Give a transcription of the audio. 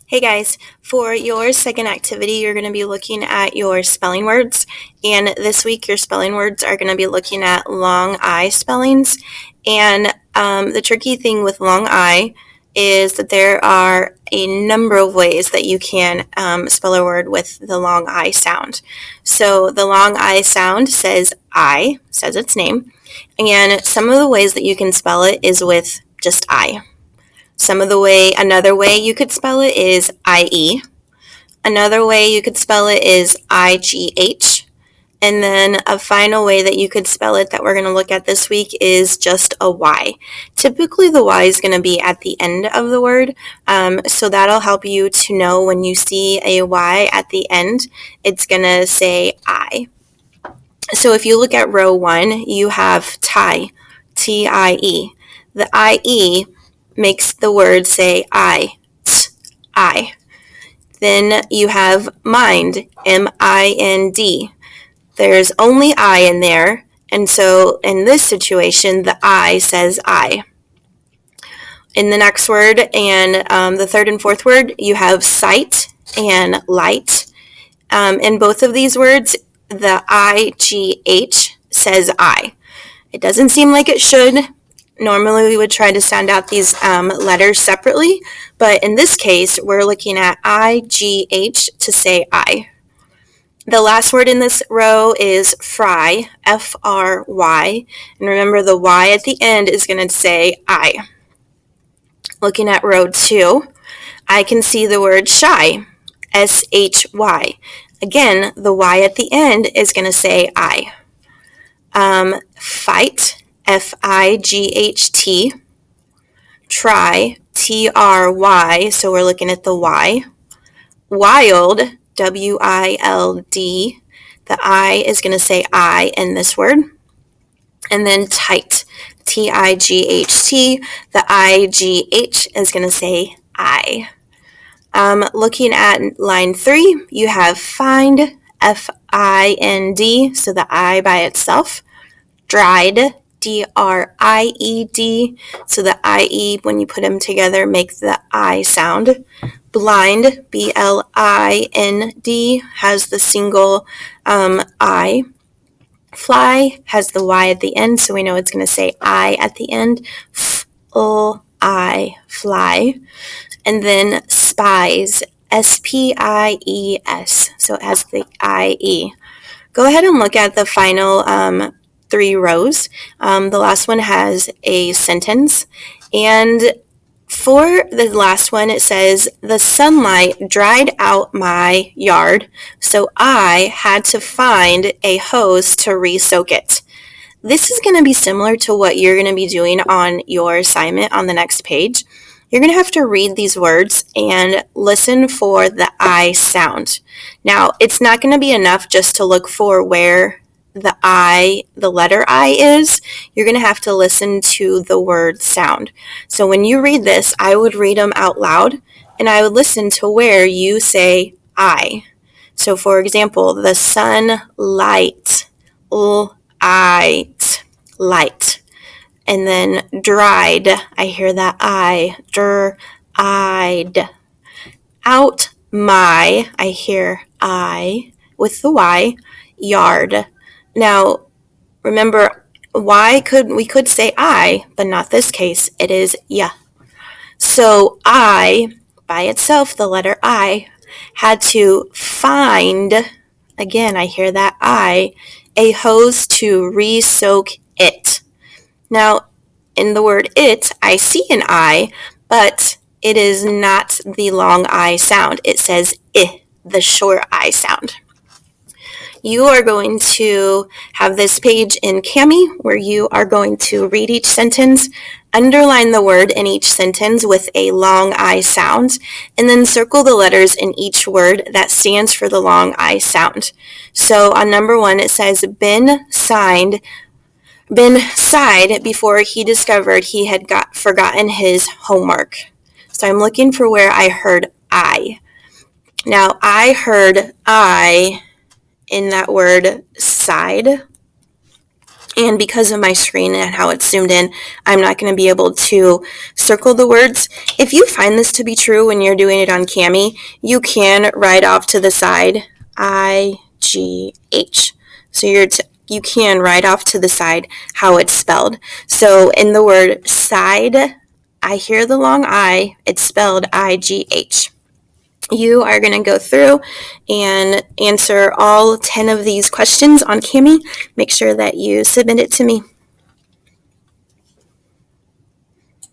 Hey guys, for your second activity, you're going to be looking at your spelling words. And this week, your spelling words are going to be looking at long I spellings. And the tricky thing with long I is that there are a number of ways that you can spell a word with the long I sound. So the long I sound says I, says its name. And some of the ways that you can spell it is with just I. Another way you could spell it is IE. Another way you could spell it is IGH. And then a final way that you could spell it that we're going to look at this week is just a Y. Typically the Y is going to be at the end of the word, so that'll help you to know when you see a Y at the end, it's going to say I. So if you look at row 1, you have tie, T-I-E. The I-E makes the word say I, I. Then you have mind, M-I-N-D. There's only I in there, and so in this situation, the I says I. In the next word and the third and fourth word, you have sight and light. In both of these words, the I-G-H says I. It doesn't seem like it should. Normally we would try to sound out these letters separately, but in this case, we're looking at I-G-H to say I. The last word in this row is fry, F-R-Y, and remember the Y at the end is going to say I. Looking at row 2, I can see the word shy, S-H-Y. Again, the Y at the end is going to say I. Fight, F-I-G-H-T. Try, T-R-Y, so we're looking at the Y. Wild, W-I-L-D. The I is going to say I in this word. And then tight, T-I-G-H-T. The I-G-H is going to say I. Looking at line 3, you have find, F-I-N-D, so the I by itself. Dried, D-R-I-E-D, so the I-E, when you put them together, make the I sound. Blind, B-L-I-N-D, has the single I. Fly has the Y at the end, so we know it's going to say I at the end. F-L-I, fly. And then spies, S-P-I-E-S, so it has the I-E. Go ahead and look at the final 3 rows. The last one has a sentence, and for the last one it says, the sunlight dried out my yard, so I had to find a hose to re-soak it. This is going to be similar to what you're going to be doing on your assignment on the next page. You're going to have to read these words and listen for the I sound. Now, it's not going to be enough just to look for where the letter I is. You're going to have to listen to the word sound. So when you read this, I would read them out loud, and I would listen to where you say I. So for example, the sunlight, light, light. And then dried, I hear that I, out my, I hear I with the Y, yard. Now, remember, we could say I, but not this case. It is ya. So I, by itself, the letter I, had to find, again, I hear that I, a hose to re-soak it. Now, in the word it, I see an I, but it is not the long I sound. It says I, the short I sound. You are going to have this page in Cami where you are going to read each sentence, underline the word in each sentence with a long I sound, and then circle the letters in each word that stands for the long I sound. So on number 1, it says, Ben sighed before he discovered he had forgotten his homework. So I'm looking for where I heard I. Now, I heard I in that word side. And because of my screen and how it's zoomed in, I'm not going to be able to circle the words. If you find this to be true when you're doing it on Cami, you can write off to the side I-G-H. So you can write off to the side how it's spelled. So in the word side, I hear the long I, it's spelled I-G-H. You are going to go through and answer all 10 of these questions on Cami. Make sure that you submit it to me.